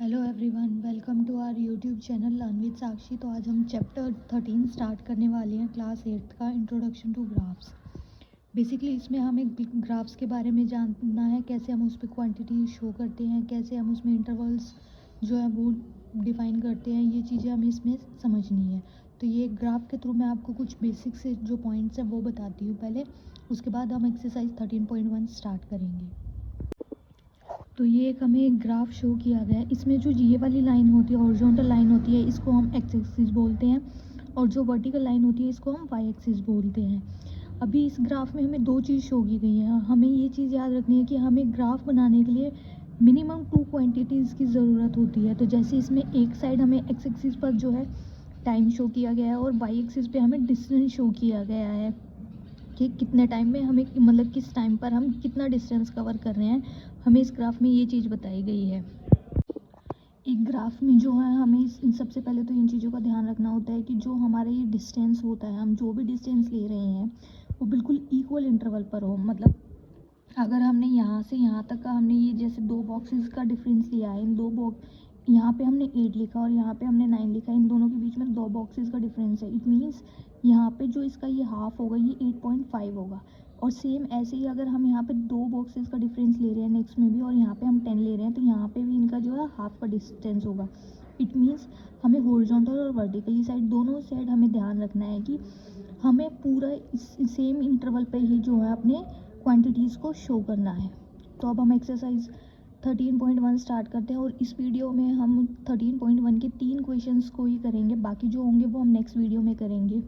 Hello everyone, welcome to our YouTube channel learn with Sakshi. तो आज हम चैप्टर 13 स्टार्ट करने वाले हैं, क्लास 8 का इंट्रोडक्शन टू ग्राफ्स। बेसिकली इसमें हमें ग्राफ्स के बारे में जानना है, कैसे हम उस पर क्वांटिटी शो करते हैं, कैसे हम उसमें इंटरवल्स जो है वो डिफ़ाइन करते हैं, ये चीज़ें हमें इसमें समझनी है। तो ये ग्राफ के थ्रू मैं आपको कुछ बेसिक से जो पॉइंट्स हैं वो बताती हूँ पहले, उसके बाद हम एक्सरसाइज 13.1 स्टार्ट करेंगे। तो ये एक हमें एक ग्राफ शो किया गया है। इसमें जो ये वाली लाइन होती है, हॉरिजॉन्टल लाइन होती है, इसको हम एक्स एक्सिस बोलते हैं, और जो वर्टिकल लाइन होती है इसको हम वाई एक्सिस बोलते हैं। अभी इस ग्राफ में हमें दो चीज़ शो की गई है। हमें ये चीज़ याद रखनी है कि हमें ग्राफ बनाने के लिए मिनिमम 2 क्वांटिटीज़ की ज़रूरत होती है। तो जैसे इसमें एक साइड हमें एक्स एक्सिस पर जो है टाइम शो किया गया है और वाई एक्सिस पे हमें डिस्टेंस शो किया गया है कि कितने टाइम में हमें, मतलब किस टाइम पर हम कितना डिस्टेंस कवर कर रहे हैं, हमें इस ग्राफ में ये चीज़ बताई गई है। एक ग्राफ में जो है हमें इन सबसे पहले तो इन चीज़ों का ध्यान रखना होता है कि जो हमारा ये डिस्टेंस होता है, हम जो भी डिस्टेंस ले रहे हैं वो बिल्कुल इक्वल इंटरवल पर हो। मतलब अगर हमने यहाँ से यहाँ तक का, हमने ये जैसे दो बॉक्सेस का डिफरेंस लिया है, इन दो बॉक्स, यहाँ पे हमने 8 लिखा और यहाँ पे हमने 9 लिखा, इन दोनों के बीच में दो बॉक्सेस का डिफरेंस है। इट मीन्स यहाँ पे जो इसका ये हाफ होगा ये 8.5 होगा। और सेम ऐसे ही अगर हम यहाँ पे दो बॉक्सेस का डिफरेंस ले रहे हैं नेक्स्ट में भी, और यहाँ पे हम 10 ले रहे हैं, तो यहाँ पे भी इनका जो है हाफ का डिस्टेंस होगा। इट मीन्स हमें हॉरिजॉन्टल और वर्टिकली साइड, दोनों साइड हमें ध्यान रखना है कि हमें पूरा सेम इंटरवल पे ही जो है अपने क्वांटिटीज़ को शो करना है। तो अब हम एक्सरसाइज 13.1 स्टार्ट करते हैं, और इस वीडियो में हम 13.1 के 3 क्वेश्चंस को ही करेंगे, बाकी जो होंगे वो हम नेक्स्ट वीडियो में करेंगे।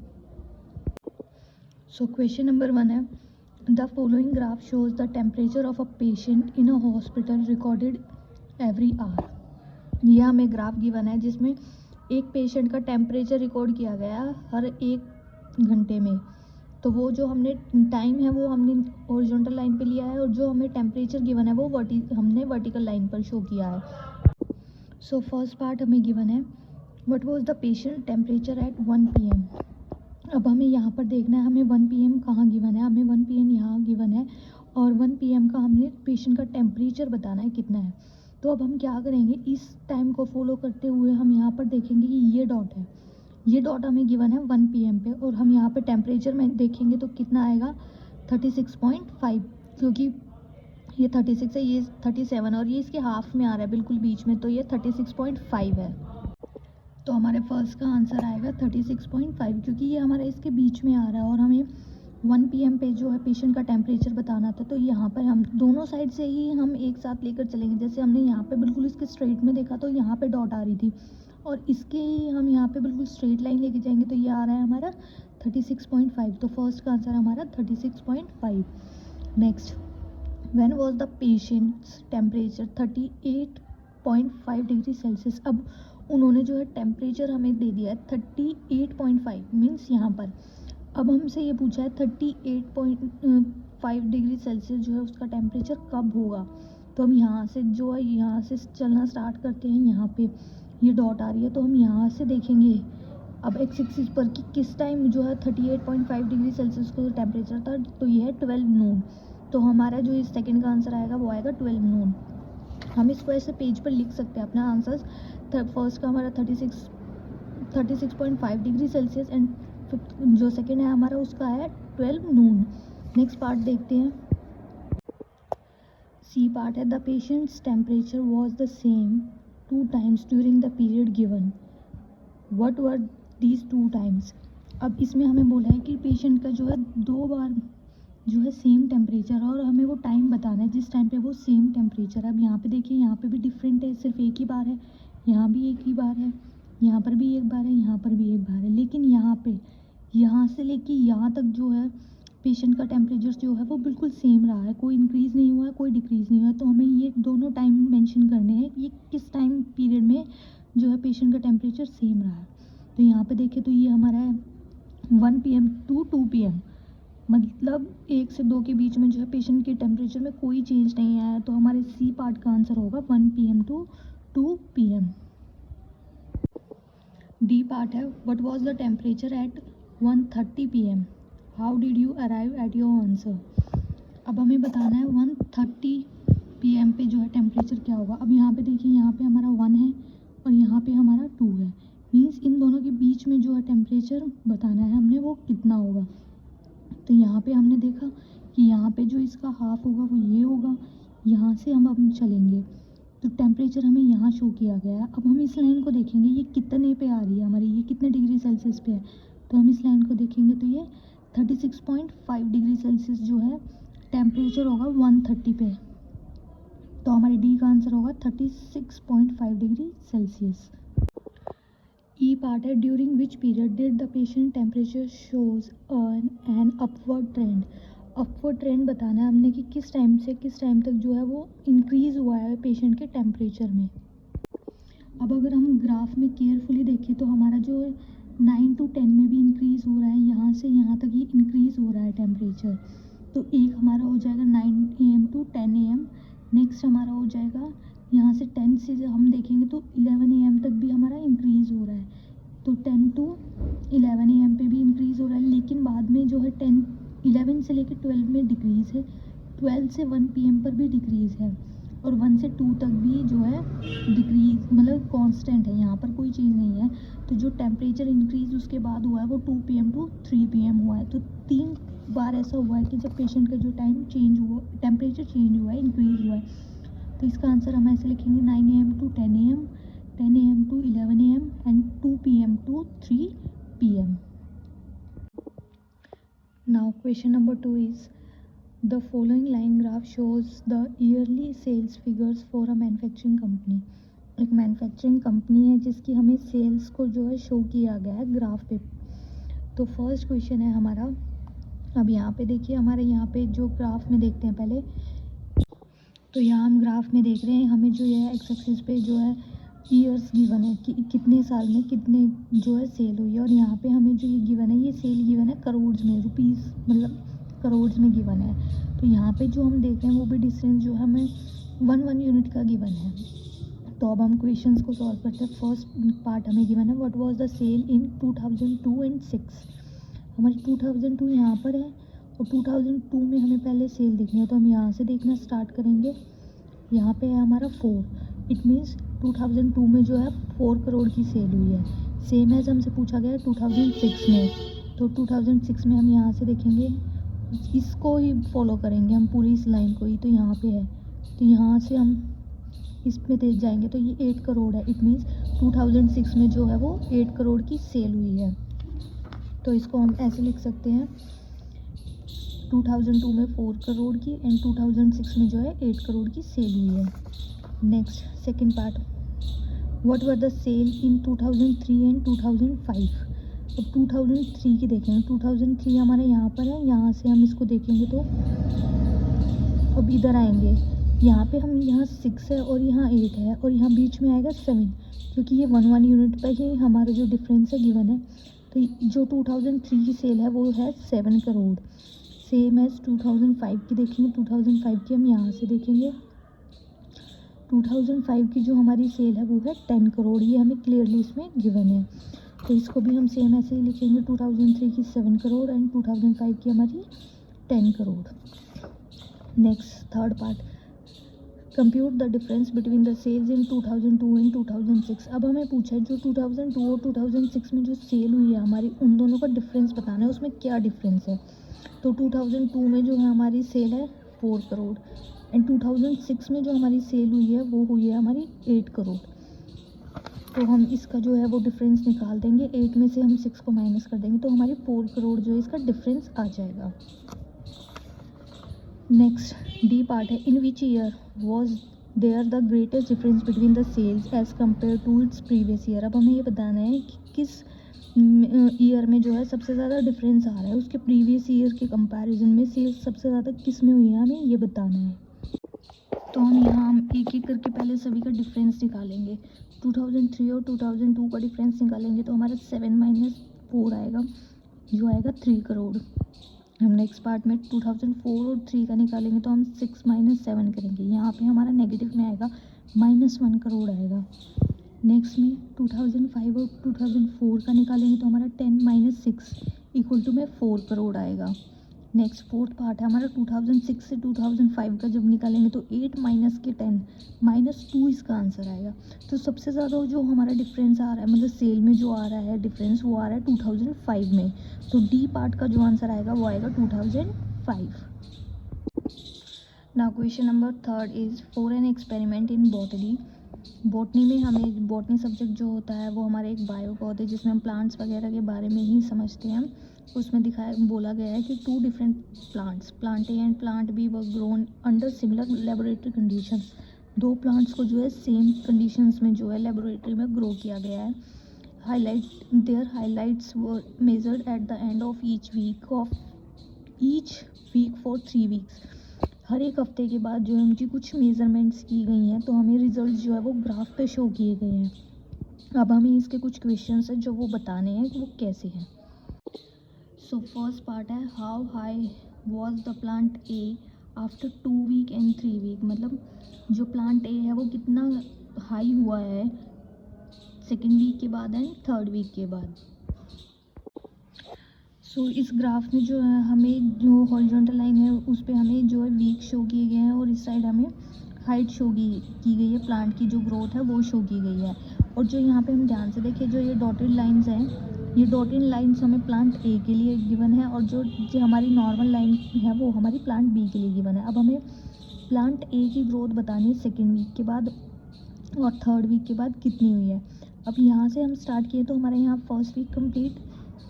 सो क्वेश्चन नंबर 1 है, the following graph shows the temperature of a patient in a hospital recorded every hour. यह हमें ग्राफ गिवन है जिसमें एक पेशेंट का टेम्परेचर रिकॉर्ड किया गया हर 1 घंटे में। तो वो जो हमने टाइम है वो हमने हॉरिजॉन्टल लाइन पे लिया है, और जो हमें टेम्परेचर गिवन है वो हमने वर्टिकल लाइन पर शो किया है। सो फर्स्ट पार्ट हमें गिवन है, what was the patient temperature at 1 PM। अब हमें यहाँ पर देखना है हमें 1 PM कहाँ गिवन है, हमें 1 PM यहाँ गिवन है, और 1 PM का हमने पेशेंट का टेम्परेचर बताना है कितना है। तो अब हम क्या करेंगे, इस टाइम को फॉलो करते हुए हम यहाँ पर देखेंगे कि ये डॉट है, ये डॉट हमें गिवन है 1 PM पे, और हम यहाँ पे टेम्परेचर में देखेंगे तो कितना आएगा 36.5, क्योंकि ये 36 है, ये 37, और ये इसके हाफ में आ रहा है बिल्कुल बीच में, तो ये 36.5 है। तो हमारे फर्स्ट का आंसर आएगा 36.5, क्योंकि ये हमारा इसके बीच में आ रहा है और हमें 1 PM पे जो है पेशेंट का टेम्परेचर बताना था। तो यहाँ पर हम दोनों साइड से ही हम एक साथ लेकर चलेंगे। जैसे हमने यहाँ पे बिल्कुल इसके स्ट्रेट में देखा तो यहाँ पे डॉट आ रही थी, और इसके ही हम यहाँ पे बिल्कुल स्ट्रेट लाइन लेके जाएंगे तो ये आ रहा है हमारा 36.5। तो फर्स्ट का आंसर हमारा 36.5। Next, when was the patients temperature 38.5 degree Celsius. अब उन्होंने जो है टेम्परेचर हमें दे दिया है 38.5, मीन्स यहाँ पर अब हमसे ये पूछा है 38.5 डिग्री सेल्सियस जो है उसका टेम्परेचर कब होगा। तो हम यहाँ से जो है यहाँ से चलना स्टार्ट करते हैं, यहाँ पे ये डॉट आ रही है तो हम यहाँ से देखेंगे अब एक्स एक्सिस पर कि किस टाइम जो है 38.5 डिग्री सेल्सियस का टेम्परेचर था, तो ये है 12 नून। तो हमारा जो इस सेकंड का आंसर आएगा वो आएगा 12 नून। हम इसको ऐसे पेज पर लिख सकते हैं अपना आंसर्स। फर्स्ट का हमारा 36.5 डिग्री सेल्सियस, एंड जो सेकंड है हमारा उसका है 12 नून। नेक्स्ट पार्ट देखते हैं, सी पार्ट है, the patients temperature was the same 2 times during the period given, what were these 2 times. अब इसमें हमें बोला है कि पेशेंट का जो है 2 बार जो है सेम टेम्परेचर, और हमें वो टाइम बताना है जिस टाइम पे वो सेम टेम्परेचर है। अब यहाँ पे देखिए यहाँ पे भी डिफरेंट है, सिर्फ एक ही बार है, यहाँ भी एक ही बार है, यहाँ पर भी एक बार है, यहाँ पर भी एक बार है, लेकिन यहाँ पे यहाँ से लेके यहाँ तक जो है पेशेंट का टेम्परेचर जो है वो बिल्कुल सेम रहा है, कोई इंक्रीज़ नहीं हुआ है, कोई डिक्रीज़ नहीं हुआ है। तो हमें ये दोनों टाइम मेंशन करने हैं कि ये किस टाइम पीरियड में जो है पेशेंट का टेम्परेचर सेम रहा है। तो यहाँ पे देखें तो ये हमारा है 1 PM to 2 PM, मतलब 1 से 2 के बीच में जो है पेशेंट के टेम्परेचर में कोई चेंज नहीं आया। तो हमारे सी पार्ट का आंसर होगा 1 PM to 2 PM। D part है, what was the temperature at 1:30 PM, how did you arrive at your answer. अब हमें बताना है 1:30 PM पे जो है टेम्परेचर क्या होगा। अब यहाँ पे देखिए, यहाँ पे हमारा 1 है और यहाँ पे हमारा 2 है। मीन्स इन दोनों के बीच में जो है टेम्परेचर बताना है हमने, वो कितना होगा। तो यहाँ पे हमने देखा कि यहाँ पे जो इसका हाफ होगा वो ये होगा। यहाँ से हम अब चलेंगे तो टेम्परेचर हमें यहाँ शो किया गया है। अब हम इस लाइन को देखेंगे ये कितने पे आ रही है हमारी, ये कितने डिग्री सेल्सियस पे है। तो हम इस लाइन को देखेंगे तो ये 36.5 डिग्री सेल्सियस जो है टेम्परेचर होगा 130 पे। तो हमारे डी का आंसर होगा 36.5 डिग्री सेल्सियस। ई पार्ट है, during which period did the patient temperature shows an upward trend. Upward trend बताना है हमने कि किस टाइम से किस टाइम तक जो है वो इंक्रीज़ हुआ है पेशेंट के टेम्परेचर में। अब अगर हम ग्राफ में केयरफुली देखें तो हमारा जो 9 to 10 में भी इंक्रीज़ हो रहा है, यहाँ से यहाँ तक ही इंक्रीज़ हो रहा है टेम्परेचर। तो एक हमारा हो जाएगा 9 AM to 10 AM। नेक्स्ट हमारा हो जाएगा यहाँ से 10 से हम देखेंगे तो 11 AM तक भी हमारा इंक्रीज़ हो रहा है। तो 10 to 11 AM पे भी इंक्रीज़ हो रहा है, लेकिन बाद में जो है 11 से लेकर 12 में डिक्रीज़ है, 12 से 1 PM पर भी डिक्रीज़ है, और 1 से 2 तक भी जो है डिक्रीज, मतलब कांस्टेंट है, यहाँ पर कोई चीज़ नहीं है। तो जो टेम्परेचर इंक्रीज उसके बाद हुआ है वो 2 PM to 3 PM हुआ है। तो 3 बार ऐसा हुआ है कि जब पेशेंट का जो टाइम चेंज हुआ, टेम्परेचर चेंज हुआ है, इंक्रीज हुआ है। तो इसका आंसर हम ऐसे लिखेंगे 9 AM to 10 AM, 10 AM to 11 AM and 2 PM to 3 PM। Now question number 2 is the following line graph shows the yearly sales figures for a manufacturing company। एक मैन्युफैक्चरिंग कंपनी है जिसकी हमें सेल्स को जो है शो किया गया है ग्राफ पे। तो फर्स्ट क्वेश्चन है हमारा, अब यहाँ पे देखिए हमारे यहाँ पे जो ग्राफ में देखते हैं पहले, तो यहाँ हम ग्राफ में देख रहे हैं हमें जो है एक्स एक्सिस पे जो है ईयर्स गिवन है कि कितने साल में कितने जो है सेल हुई है, और यहाँ पे हमें जो ये गिवन है ये सेल गिवन है करोड़ में, रुपीज़ मतलब करोड़ में गिवन है। तो यहाँ पे जो हम देख रहे हैं वो भी डिस्टेंस जो है हमें 1 यूनिट का गिवन है। तो अब हम क्वेश्चंस को सॉल्व करते हैं। फर्स्ट पार्ट हमें गिवन है what was the sale in 2002 and 6। हमारी 2002 यहाँ पर है और 2002 में हमें पहले सेल देखनी है, तो हम यहाँ से देखना स्टार्ट करेंगे। यहाँ पे है हमारा 4, इट मीन्स 2002 में जो है 4 करोड़ की सेल हुई है। सेम एज हमसे पूछा गया है 2006 में, तो 2006 में हम यहाँ से देखेंगे, इसको ही फॉलो करेंगे हम पूरी इस लाइन को ही। तो यहाँ पे है, तो यहाँ से हम इसमें देख जाएंगे तो ये 8 करोड़ है, इट मीन्स 2006 में जो है वो 8 करोड़ की सेल हुई है। तो इसको हम ऐसे लिख सकते हैं 2002 में 4 करोड़ की एंड 2006 में जो है 8 करोड़ की सेल हुई है। Next second part, what were the sale in 2003 and 2005। अब 2003 की देखेंगे, 2003 हमारे यहाँ पर है, यहाँ से हम इसको देखेंगे तो अब इधर आएंगे, यहाँ पे हम यहाँ 6 है और यहाँ 8 है और यहाँ बीच में आएगा 7, क्योंकि ये 1 यूनिट पर ही हमारा जो डिफरेंस है गिवन है। तो जो 2003 की सेल है वो है 7 करोड़। सेम एज 2005 की देखेंगे, 2005 की हम यहाँ से देखेंगे, 2005 की जो हमारी सेल है वो है 10 करोड़, ये हमें क्लियरली इसमें गिवन है। तो इसको भी हम सेम ऐसे ही लिखेंगे, 2003 की 7 करोड़ एंड 2005 की हमारी 10 crore. Next third part, compute the difference between the sales in 2002 and 2006। अब हमें पूछा है जो 2002 और 2006 में जो सेल हुई है हमारी, उन दोनों का डिफरेंस बताना है, उसमें क्या डिफरेंस है। तो 2002 में जो है हमारी सेल है 4 करोड़ एंड 2006 में जो हमारी सेल हुई है वो हुई है हमारी 8 करोड़। तो हम इसका जो है वो डिफरेंस निकाल देंगे, 8 में से हम 6 को माइनस कर देंगे तो हमारी 4 करोड़ जो है इसका डिफरेंस आ जाएगा। नेक्स्ट डी पार्ट है, in which year was there the greatest difference between the sales as compared to its previous year. अब हमें ये बताना है कि किस ईयर में जो है सबसे ज़्यादा डिफरेंस आ रहा है, उसके प्रीवियस ईयर के कंपैरिजन में सेल्स सबसे ज़्यादा किस में हुई है, हमें ये बताना है। तो हम यहाँ हम एक एक करके पहले सभी का डिफरेंस निकालेंगे। 2003 और 2002 का डिफरेंस निकालेंगे तो हमारा 7 - 4 आएगा, जो आएगा 3 करोड़। हम नेक्स्ट पार्ट में 2004 और 3 का निकालेंगे तो हम 6 - 7 करेंगे, यहाँ पे हमारा नेगेटिव में आएगा -1 करोड़ आएगा। नेक्स्ट में 2005 और 2004 का निकालेंगे तो हमारा 10 - 6 = में 4 करोड़ आएगा। नेक्स्ट फोर्थ पार्ट है हमारा 2006 से 2005 का। जब निकालेंगे तो 8 माइनस के 10 -2 इसका आंसर आएगा। तो सबसे ज़्यादा जो हमारा डिफरेंस आ रहा है, मतलब सेल में जो आ रहा है डिफरेंस, वो आ रहा है 2005 में। तो डी पार्ट का जो आंसर आएगा वो आएगा 2005। Now question number 3 is for an experiment in botany. Botany में हमें बॉटनी सब्जेक्ट जो होता है वो हमारे एक बायो का होता है, जिसमें हम प्लांट्स वगैरह के बारे में ही समझते हैं। उसमें बोला गया है कि 2 different plants, plant A and plant B, were grown under similar laboratory conditions. 2 plants को जो है सेम कंडीशंस में जो है लेबोरेटरी में ग्रो किया गया है। Highlights were measured at the end of each week for 3 weeks. हर एक हफ्ते के बाद जो है उनकी कुछ मेजरमेंट्स की गई हैं, तो हमें रिजल्ट जो है वो ग्राफ पे शो किए गए हैं। अब हमें इसके कुछ क्वेश्चंस हैं जो वो बताने हैं कि वो कैसे हैं। सो फर्स्ट पार्ट है how high was the plant A after 2 week and 3 week. मतलब जो प्लांट ए है वो कितना हाई हुआ है 2nd वीक के बाद एंड 3rd वीक के बाद। सो इस ग्राफ में जो है हमें जो हॉरिजॉन्टल लाइन है उस पे हमें जो है वीक शो किए गए हैं, और इस साइड हमें हाइट शो की गई है, प्लांट की जो ग्रोथ है वो शो की गई है। और जो यहाँ पे हम ध्यान से देखिए, जो ये डॉटेड लाइंस हैं, ये डॉटेड लाइंस हमें प्लांट ए के लिए गिवन है, और जो हमारी नॉर्मल लाइन है वो हमारी प्लांट बी के लिए गिवन है। अब हमें प्लांट ए की ग्रोथ बतानी है 2nd वीक के बाद और 3rd वीक के बाद कितनी हुई है। अब यहाँ से हम स्टार्ट किए तो हमारे यहाँ 1st वीक कंप्लीट,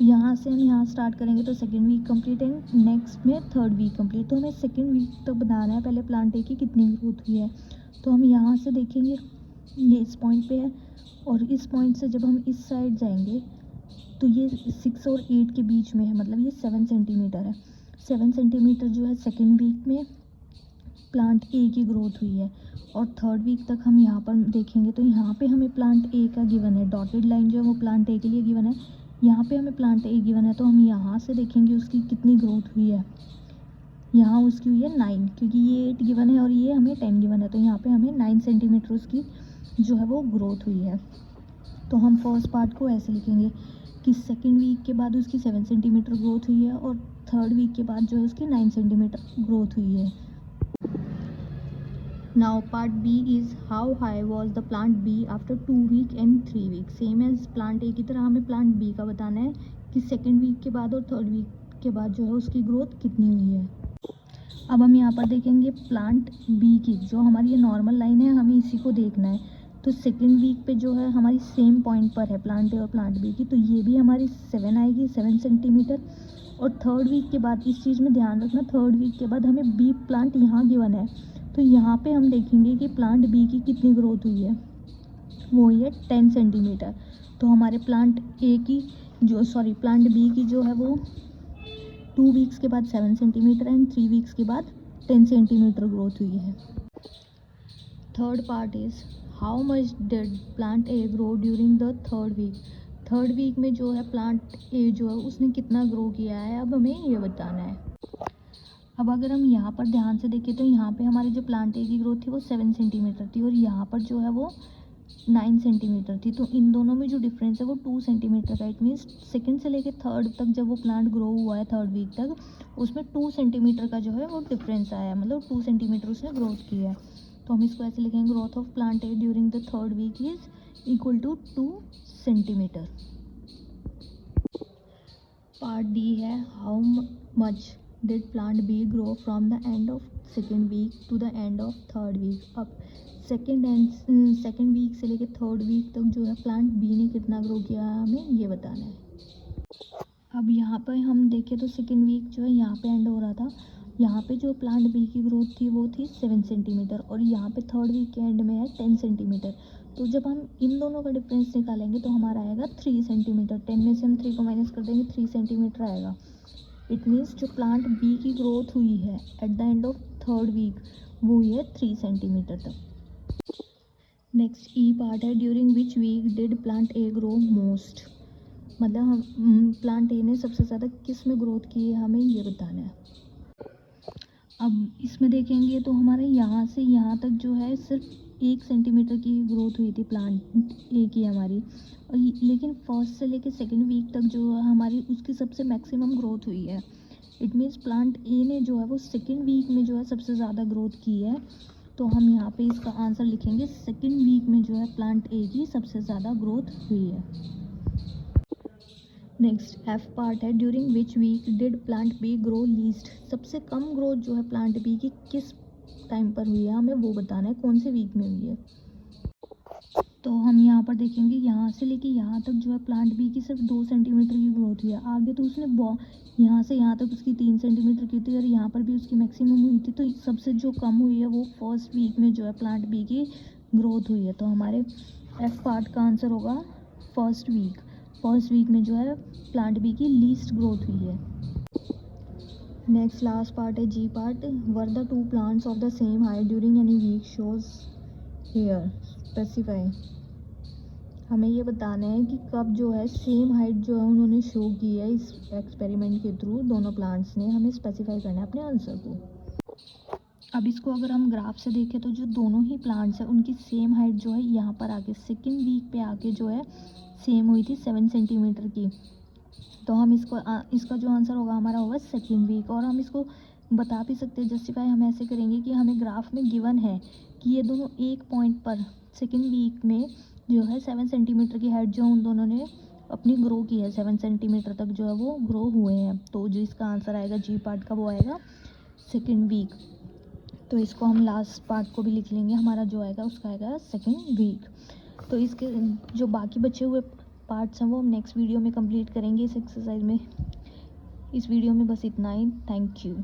यहाँ से हम यहाँ स्टार्ट करेंगे तो 2nd week complete and next में 3rd वीक कंप्लीट। तो हमें 2nd वीक तक बताना है पहले प्लांट ए की कितनी ग्रोथ हुई है। तो हम यहाँ से देखेंगे, ये इस पॉइंट पे है, और इस पॉइंट से जब हम इस साइड जाएंगे तो ये 6 और 8 के बीच में है, मतलब ये 7 सेंटीमीटर है। 7 सेंटीमीटर जो है 2nd वीक में प्लांट ए की ग्रोथ हुई है। और 3rd वीक तक हम यहाँ पर देखेंगे तो यहाँ पे हमें प्लांट ए का गिवन है, डॉटेड लाइन जो है वो प्लांट ए के लिए गिवन है। यहाँ पे हमें प्लांट ए गिवन है, तो हम यहाँ से देखेंगे उसकी कितनी ग्रोथ हुई है। यहाँ उसकी हुई है 9, क्योंकि ये 8 गिवन है और ये हमें 10 गिवन है, तो यहाँ पे हमें 9 सेंटीमीटर उसकी जो है वो ग्रोथ हुई है। तो हम फर्स्ट पार्ट को ऐसे लिखेंगे कि 2nd वीक के बाद उसकी 7 सेंटीमीटर ग्रोथ हुई है, और 3rd वीक के बाद जो है उसकी 9 सेंटीमीटर ग्रोथ हुई है। Now part B is how high was the plant B after 2 week and 3 week। Same as plant A की तरह हमें प्लांट बी का बताना है कि 2nd वीक के बाद और 3rd वीक के बाद जो है उसकी ग्रोथ कितनी हुई है। अब हम यहाँ पर देखेंगे प्लांट बी की, जो हमारी ये नॉर्मल लाइन है हमें इसी को देखना है। तो 2nd वीक पे जो है हमारी सेम पॉइंट पर है प्लांट ए और प्लांट बी की, तो ये भी हमारी 7 आएगी, 7 सेंटीमीटर। और 3rd वीक के बाद इस चीज़ में ध्यान रखना, 3rd वीक के बाद हमें बी प्लांट यहाँ गिवन है, तो यहाँ पे हम देखेंगे कि प्लांट बी की कितनी ग्रोथ हुई है, वो हुई है 10 सेंटीमीटर। तो हमारे प्लांट बी की जो है वो 2 वीक्स के बाद 7 सेंटीमीटर एंड 3 वीक्स के बाद 10 सेंटीमीटर ग्रोथ हुई है। 3rd part is how much did plant A grow during the 3rd week. 3rd week में जो है प्लांट ए जो है उसने कितना ग्रो किया है, अब हमें ये बताना है। अब अगर हम यहाँ पर ध्यान से देखें तो यहाँ पे हमारे जो प्लांट ए की ग्रोथ थी वो 7 सेंटीमीटर थी, और यहाँ पर जो है वो 9 सेंटीमीटर थी। तो इन दोनों में जो डिफरेंस है वो 2 सेंटीमीटर का। इट मीन्स 2nd से लेकर 3rd तक जब वो प्लांट ग्रो हुआ है 3rd वीक तक, उसमें 2 सेंटीमीटर का जो है वो डिफरेंस आया है, मतलब 2 सेंटीमीटर उसने ग्रोथ की है। तो हम इसको ऐसे लिखेंगे, growth of plant A during the 3rd week is equal to 2 centimetre. Part D है how much did plant B grow from the end of 2nd week to the end of 3rd week. अब 2nd week से लेकर 3rd week तक जो है plant B ने कितना grow किया है, हमें ये बताना है। अब यहाँ पर हम देखें तो 2nd वीक जो है यहाँ पे एंड हो रहा था, यहाँ पे जो प्लांट बी की ग्रोथ थी वो थी 7 सेंटीमीटर, और यहाँ पे 3rd वीक के एंड में है 10 सेंटीमीटर। तो जब हम इन दोनों का डिफरेंस निकालेंगे तो हमारा आएगा 3 सेंटीमीटर। 10 में से हम 3 को माइनस कर देंगे, 3 सेंटीमीटर आएगा। इट मीन्स जो प्लांट बी की ग्रोथ हुई है at the end of 3rd week वो हुई है 3 सेंटीमीटर तक। नेक्स्ट ई पार्ट है during which week did plant A grow most. मतलब हम प्लांट ए ने सबसे ज़्यादा किस में ग्रोथ की है, हमें ये बताना है। अब इसमें देखेंगे तो हमारे यहाँ से यहाँ तक जो है सिर्फ 1 सेंटीमीटर की ग्रोथ हुई थी प्लांट ए की हमारी, लेकिन 1st से लेकर 2nd वीक तक जो है हमारी उसकी सबसे मैक्सिमम ग्रोथ हुई है। इट मीन्स प्लांट ए ने जो है वो सेकेंड वीक में जो है सबसे ज़्यादा ग्रोथ की है, तो हम यहाँ पे इसका आंसर लिखेंगे सेकेंड वीक में जो है प्लांट ए की सबसे ज़्यादा ग्रोथ हुई है। नेक्स्ट एफ पार्ट है, during which week did plant B grow least. सबसे कम ग्रोथ जो है प्लांट बी की किस टाइम पर हुई है, हमें वो बताना है कौन से वीक में हुई है। तो हम यहाँ पर देखेंगे यहाँ से लेके यहाँ तक जो है प्लांट बी की सिर्फ 2 सेंटीमीटर की ग्रोथ हुई है। आगे तो उसने यहाँ से यहाँ तक उसकी 3 सेंटीमीटर की थी और यहाँ पर भी उसकी मैक्सिमम हुई थी, तो सबसे जो कम हुई है वो फर्स्ट वीक में जो है प्लांट बी की ग्रोथ हुई है। तो हमारे एफ पार्ट का आंसर होगा फर्स्ट वीक में जो है प्लांट बी की लीस्ट ग्रोथ हुई है। नेक्स्ट लास्ट पार्ट है G part, were the 2 plants of the same height during any week shows here, specify. हमें ये बताना है कि कब जो है सेम हाइट जो है उन्होंने शो की है इस एक्सपेरिमेंट के थ्रू, दोनों प्लांट्स ने, हमें स्पेसिफाई करना है अपने आंसर को। अब इसको अगर हम ग्राफ से देखें तो जो दोनों ही प्लांट्स हैं उनकी सेम हाइट जो है यहाँ पर आके सेकेंड वीक पे आके जो है सेम हुई थी 7 सेंटीमीटर की। तो हम इसका जो आंसर होगा हमारा होगा सेकेंड वीक। और हम इसको बता भी सकते हैं, जस्टिफाई हम ऐसे करेंगे कि हमें ग्राफ में गिवन है कि ये दोनों एक पॉइंट पर सेकेंड वीक में जो है 7 सेंटीमीटर की हाइट जो उन दोनों ने अपनी ग्रो की है, 7 सेंटीमीटर तक जो है वो ग्रो हुए हैं। तो जो इसका आंसर आएगा जी पार्ट का वो आएगा सेकेंड वीक। तो इसको हम लास्ट पार्ट को भी लिख लेंगे, हमारा जो आएगा उसका आएगा सेकेंड वीक। तो इसके जो बाकी बचे हुए पार्ट्स हैं वो हम नेक्स्ट वीडियो में कंप्लीट करेंगे इस एक्सरसाइज में। इस वीडियो में बस इतना ही। Thank you.